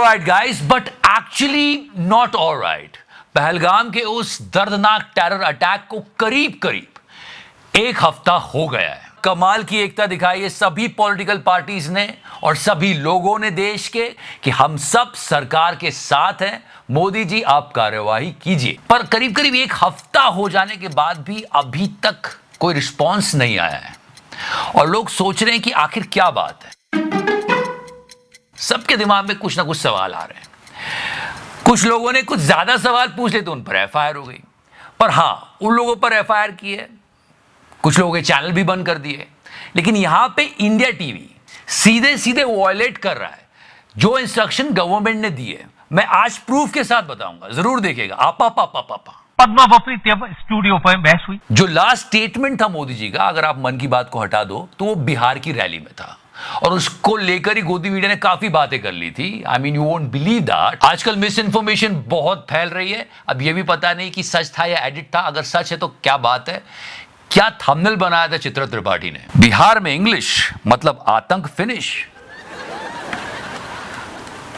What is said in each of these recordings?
Alright guys, but actually not alright. Pahalgam के उस दर्दनाक टेरर अटैक को करीब करीब एक हफ्ता हो गया है। कमाल की एकता दिखाई है सभी पॉलिटिकल पार्टीज ने और सभी लोगों ने देश के कि हम सब सरकार के साथ हैं। मोदी जी आप कार्यवाही कीजिए। पर करीब करीब एक हफ्ता हो जाने के बाद भी अभी तक कोई रिस्पॉन्स नहीं आया है और लोग सोच रहे हैं कि आखिर क्या बात है। सबके दिमाग में कुछ ना कुछ सवाल आ रहे हैं। कुछ लोगों ने कुछ ज्यादा सवाल पूछ लिए तो उन पर एफआईआर हो गई। पर हाँ, उन लोगों पर एफआईआर की है, कुछ लोगों के चैनल भी बंद कर दिए। लेकिन यहां पे इंडिया टीवी सीधे सीधे वॉयलेट कर रहा है जो इंस्ट्रक्शन गवर्नमेंट ने दिए। मैं आज प्रूफ के साथ बताऊंगा, जरूर देखिएगा। आपा पद्मा स्टूडियो पर बहस हुई। जो लास्ट स्टेटमेंट था मोदी जी का, अगर आप मन की बात को हटा दो तो वो बिहार की रैली में था और उसको लेकर ही गोदी मीडिया ने काफी बातें कर ली थी। I mean you won't believe that. आजकल मिस इन्फॉर्मेशन बहुत फैल रही है। अब ये भी पता नहीं कि सच था या एडिट था। अगर सच है तो क्या बात है। क्या थंबनेल बनाया था चित्रा त्रिपाठी ने। बिहार में इंग्लिश मतलब आतंक finish.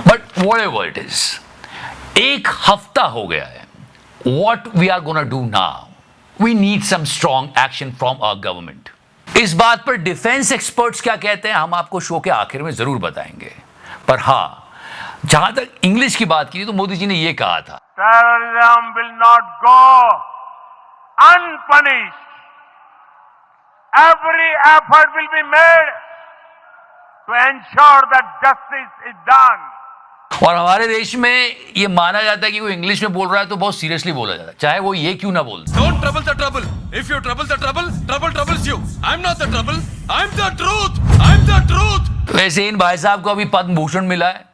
But whatever it is, एक हफ्ता हो गया है। What we are gonna do now, we need some strong action from our government. इस बात पर डिफेंस एक्सपर्ट्स क्या कहते हैं हम आपको शो के आखिर में जरूर बताएंगे। पर हां, जहां तक इंग्लिश की बात की तो मोदी जी ने यह कहा था, Terrorism will not go unpunished. Every effort will be made to ensure that justice is done. और हमारे देश में ये माना जाता है कि वो इंग्लिश में बोल रहा है तो बहुत सीरियसली बोला जाता है, चाहे वो ये क्यों ना बोल। Don't trouble the trouble. If you trouble the trouble, trouble troubles you. I'm not the trouble. I'm the truth. I'm the truth. वैसे इन भाई साहब को अभी पद्म भूषण मिला है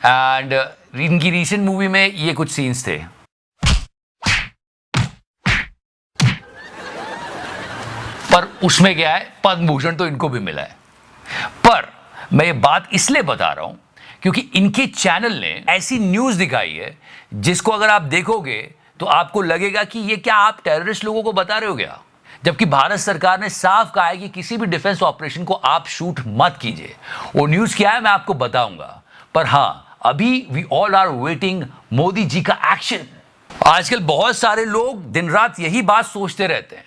एंड इनकी रीसेंट मूवी में ये कुछ सीन्स थे। पर उसमें क्या है, पद्म भूषण तो इनको भी मिला है। पर मैं ये बात इसलिए बता रहा हूं क्योंकि इनके चैनल ने ऐसी न्यूज दिखाई है जिसको अगर आप देखोगे तो आपको लगेगा कि ये क्या आप टेररिस्ट लोगों को बता रहे हो क्या। जबकि भारत सरकार ने साफ कहा है कि किसी भी डिफेंस ऑपरेशन को आप शूट मत कीजिए। वो न्यूज क्या है मैं आपको बताऊंगा। पर हां, अभी we all are waiting Modi ji का एक्शन। आजकल बहुत सारे लोग दिन रात यही बात सोचते रहते हैं।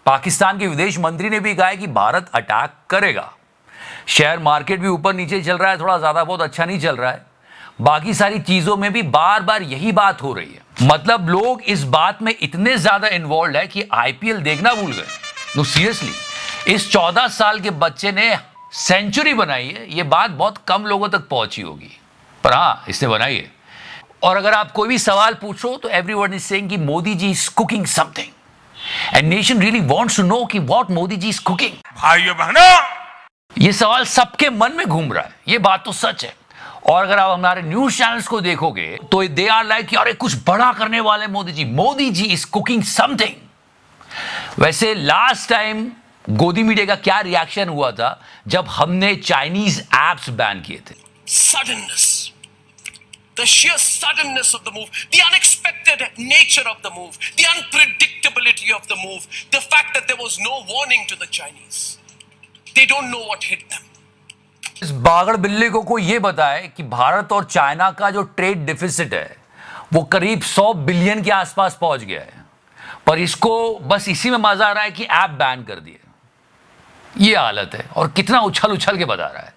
पाकिस्तान के विदेश मंत्री ने भी कहा है कि भारत अटैक करेगा। शेयर मार्केट भी ऊपर नीचे चल रहा है, थोड़ा ज्यादा बहुत अच्छा नहीं चल रहा है। बाकी सारी चीजों में भी बार बार यही बात हो रही है। मतलब लोग इस बात में इतने ज्यादा इन्वॉल्व है कि आईपीएल देखना भूल गए। नो सीरियसली, इस 14 साल के बच्चे ने सेंचुरी बनाई है। ये बात बहुत कम लोगों तक पहुंची होगी, पर हाँ, इसने बनाई है। और अगर आप कोई भी सवाल पूछो तो एवरीवन इज सेइंग कि Modi ji is cooking something and nation really wants to know कि what Modi ji is cooking. भाइयों बहनों, ये सवाल सबके मन में घूम रहा है, ये बात तो सच है। और अगर आप हमारे न्यूज चैनल्स को देखोगे तो दे आर लाइक अरे कुछ बड़ा करने वाले Modi ji. Modi ji is cooking something. वैसे लास्ट टाइम गोदी मीडिया का क्या रिएक्शन हुआ था जब हमने चाइनीज एप्स बैन किए थे। Suddenness, the sheer suddenness of the move, the unexpected nature of the move, the unpredictability of the move, the fact that there was no warning to the Chinese. They don't know what hit them. इस बागड़ बिल्ली को कोई ये बताए कि भारत और China का जो ट्रेड डिफिसिट है वो करीब 100 बिलियन के आसपास पहुंच गया है। पर इसको बस इसी में मजा आ रहा है कि ऐप बैन कर दिए। ये हालत है और कितना उछल उछल के बता रहा है।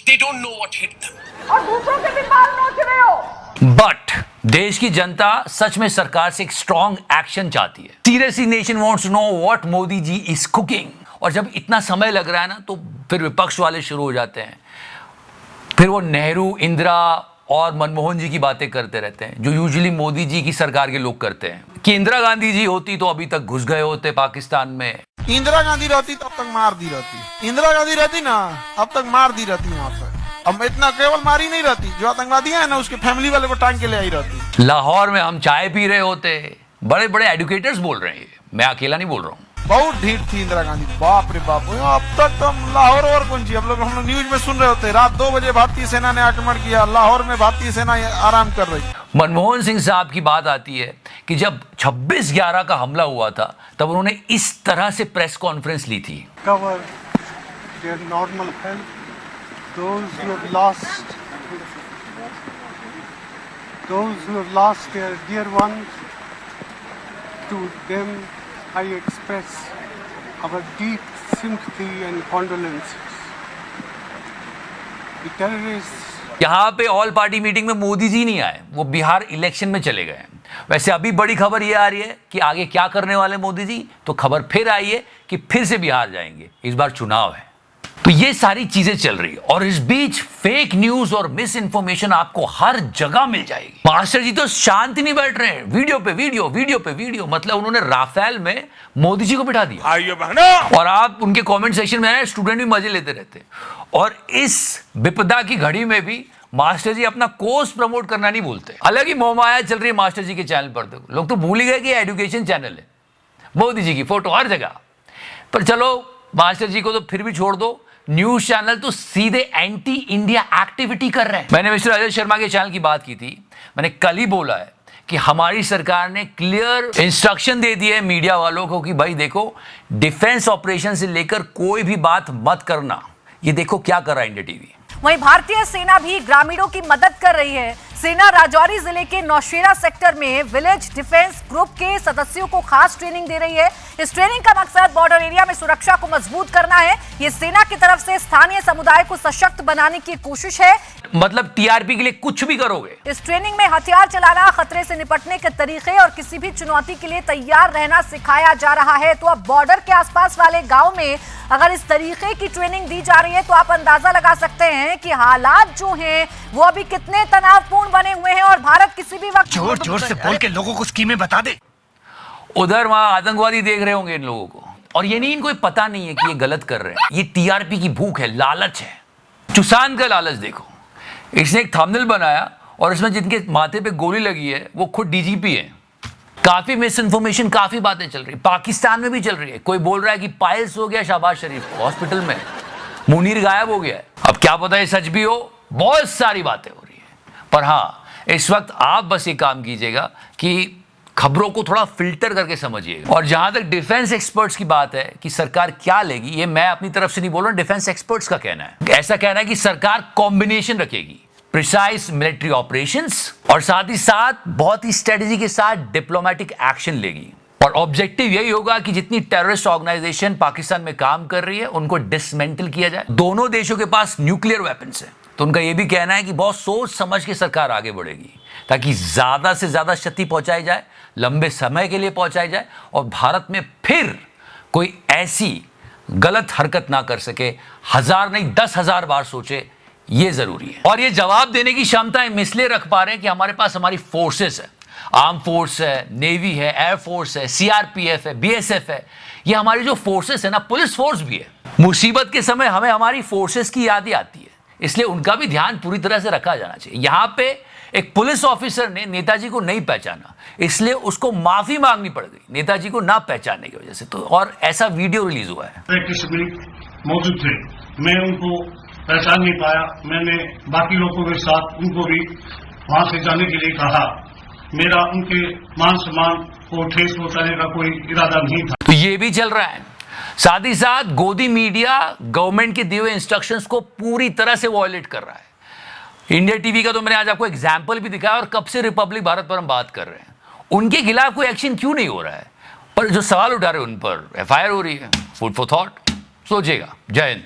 They don't know what hit them. और दूसरों के भी बाल नोच रहे हो। बट देश की जनता सच में सरकार से एक स्ट्रॉन्ग एक्शन चाहती है। Seriously nation wants to know what Modi ji is cooking. और जब इतना समय लग रहा है ना तो फिर विपक्ष वाले शुरू हो जाते हैं। फिर वो नेहरू, इंदिरा और मनमोहन जी की बातें करते रहते हैं जो यूजुअली मोदी जी की सरकार के लोग करते हैं। कि इंदिरा गांधी जी होती तो अभी तक घुस गए होते पाकिस्तान में। इंदिरा गांधी रहती तब तक मार दी रहती। इंदिरा गांधी रहती ना अब तक मार दी रहती यहाँ पर। अब इतना केवल मारी नहीं रहती, जो आतंकवादी है ना उसके फैमिली वाले को टांग के ले आई रहती। लाहौर में हम चाय पी रहे होते। बड़े बड़े एडुकेटर्स बोल रहे हैं, मैं अकेला नहीं बोल रहा हूँ। बहुत ढीठ थी इंदिरा गांधी, बाप रे बाप। अब तक तो हम लाहौर और कौन सी हम लोग न्यूज में सुन रहे होते। रात 2 बजे भारतीय सेना ने आक्रमण किया, लाहौर में भारतीय सेना आराम कर रही। मनमोहन सिंह साहब की बात आती है कि जब 26/11 का हमला हुआ था तब उन्होंने इस तरह से प्रेस कॉन्फ्रेंस ली थी। Cover their normal health, those who have lost those who have lost their dear ones, to them I express our deep sympathy and condolences. The terrorists यहां पे ऑल पार्टी मीटिंग में मोदी जी नहीं आए, वो Bihar election में चले गए। वैसे अभी बड़ी खबर ये आ रही है कि आगे क्या करने वाले मोदी जी, तो खबर फिर आई है कि फिर से बिहार जाएंगे, इस बार चुनाव है। तो ये सारी चीजें चल रही है और इस बीच फेक न्यूज और मिस इंफॉर्मेशन आपको हर जगह मिल जाएगी। मास्टर जी तो शांति नहीं बैठ रहे हैं, वीडियो पे वीडियो, वीडियो पे वीडियो, मतलब उन्होंने राफेल में मोदी जी को बिठा दिया। भाइयों बहनों, और आप उनके कमेंट सेक्शन में स्टूडेंट भी मजे लेते रहते हैं। और इस विपदा की घड़ी में भी मास्टर जी अपना कोर्स प्रमोट करना नहीं भूलते। अलग ही मोहमाया चल रही है मास्टर जी के चैनल पर, देखो लोग तो भूल ही गए कि एजुकेशन चैनल है, मोदी जी की फोटो हर जगह। पर चलो मास्टर जी को तो फिर भी छोड़ दो, न्यूज चैनल तो सीधे एंटी इंडिया एक्टिविटी कर रहे हैं। मैंने मिस्टर अजय शर्मा के चैनल की बात की थी, मैंने कल ही बोला है कि हमारी सरकार ने क्लियर इंस्ट्रक्शन दे दिए मीडिया वालों को कि भाई देखो, डिफेंस ऑपरेशन से लेकर कोई भी बात मत करना। ये देखो क्या कर रहा है इंडिया टीवी। वहीं भारतीय सेना भी ग्रामीणों की मदद कर रही है। सेना राजौरी जिले के नौशेरा सेक्टर में विलेज डिफेंस ग्रुप के सदस्यों को खास ट्रेनिंग दे रही है। इस ट्रेनिंग का मकसद बॉर्डर एरिया में सुरक्षा को मजबूत करना है। ये सेना की तरफ से स्थानीय समुदाय को सशक्त बनाने की कोशिश है। मतलब टीआरपी के लिए कुछ भी करोगे। इस ट्रेनिंग में हथियार चलाना, खतरे से निपटने के तरीके और किसी भी चुनौती के लिए तैयार रहना सिखाया जा रहा है। तो अब बॉर्डर के आसपास वाले गाँव में अगर इस तरीके की ट्रेनिंग दी जा रही है तो आप अंदाजा लगा सकते हैं कि हालात जो हैं वो अभी कितने तनावपूर्ण बने हुए हैं और भारत किसी भी वक्त जोर जोर से बोल के लोगों को स्कीमें बता दे। उधर वहां आतंकवादी देख रहे होंगे इन लोगों को, और ये नहीं, इनको पता नहीं है कि ये गलत कर रहे हैं। ये टीआरपी की भूख है, लालच है, चुसान का लालच। देखो इसने एक थंबनेल बनाया और इसमें जिनके माथे पे गोली लगी है वो खुद डीजीपी है। काफी मिस इन्फॉर्मेशन, काफी बातें चल रही, पाकिस्तान में भी चल रही है। कोई बोल रहा है कि पायल्स हो गया शहबाज शरीफ को हॉस्पिटल में, मुनीर गायब हो गया है। अब क्या पता है सच भी हो, बहुत सारी बातें हो रही है। पर हाँ, इस वक्त आप बस ये काम कीजिएगा कि खबरों को थोड़ा फिल्टर करके समझिएगा। और जहां तक डिफेंस एक्सपर्ट्स की बात है कि सरकार क्या लेगी, ये मैं अपनी तरफ से नहीं बोल रहा, डिफेंस एक्सपर्ट्स का कहना है। ऐसा कहना है कि सरकार कॉम्बिनेशन रखेगी, प्रिसाइज मिलिट्री ऑपरेशंस और साथ ही साथ बहुत ही स्ट्रेटेजी के साथ डिप्लोमेटिक एक्शन लेगी। और ऑब्जेक्टिव यही होगा कि जितनी टेररिस्ट ऑर्गेनाइजेशन पाकिस्तान में काम कर रही है उनको डिसमेंटल किया जाए। दोनों देशों के पास न्यूक्लियर वेपन्स है, तो उनका यह भी कहना है कि बहुत सोच समझ के सरकार आगे बढ़ेगी ताकि ज्यादा से ज्यादा क्षति पहुंचाई जाए, लंबे समय के लिए पहुंचाई जाए और भारत में फिर कोई ऐसी गलत हरकत ना कर सके। 1000 नहीं 10,000 बार सोचे, ये जरूरी है। और ये जवाब देने की क्षमता हम इसलिए रख पा रहे हैं कि हमारे पास हमारी फोर्सेस है, आर्म फोर्स है, नेवी है, एयर फोर्स है, सीआरपीएफ है, बीएसएफ है। ये हमारी जो फोर्सेस है ना, पुलिस फोर्स भी है। मुसीबत के समय हमें हमारी फोर्सेस की याद आती है, इसलिए उनका भी ध्यान पूरी तरह से रखा जाना चाहिए। यहां पे एक पुलिस ऑफिसर ने नेताजी को नहीं पहचाना, इसलिए उसको माफी मांगनी पड़ गई नेताजी को ना पहचानने की वजह से। तो और ऐसा वीडियो रिलीज हुआ है। प्रैक्टिस में मौजूद थे, मैं उनको पहचान नहीं पाया। मैंने बाकी लोगों के साथ उनको भी वहां से जाने के लिए कहा। मेरा उनके मान सम्मान को ठेस पहुंचाने का कोई इरादा नहीं था। तो ये भी चल रहा है। साथ ही साथ गोदी मीडिया गवर्नमेंट के दिए हुए इंस्ट्रक्शंस को पूरी तरह से वॉयलेट कर रहा है। इंडिया टीवी का तो मैंने आज आपको एग्जाम्पल भी दिखाया, और कब से रिपब्लिक भारत पर हम बात कर रहे हैं, उनके खिलाफ कोई एक्शन क्यों नहीं हो रहा है। पर जो सवाल उठा रहे हैं उन पर एफआईआर हो रही है। फूड फॉर थॉट, सोचिएगा। जय हिंद।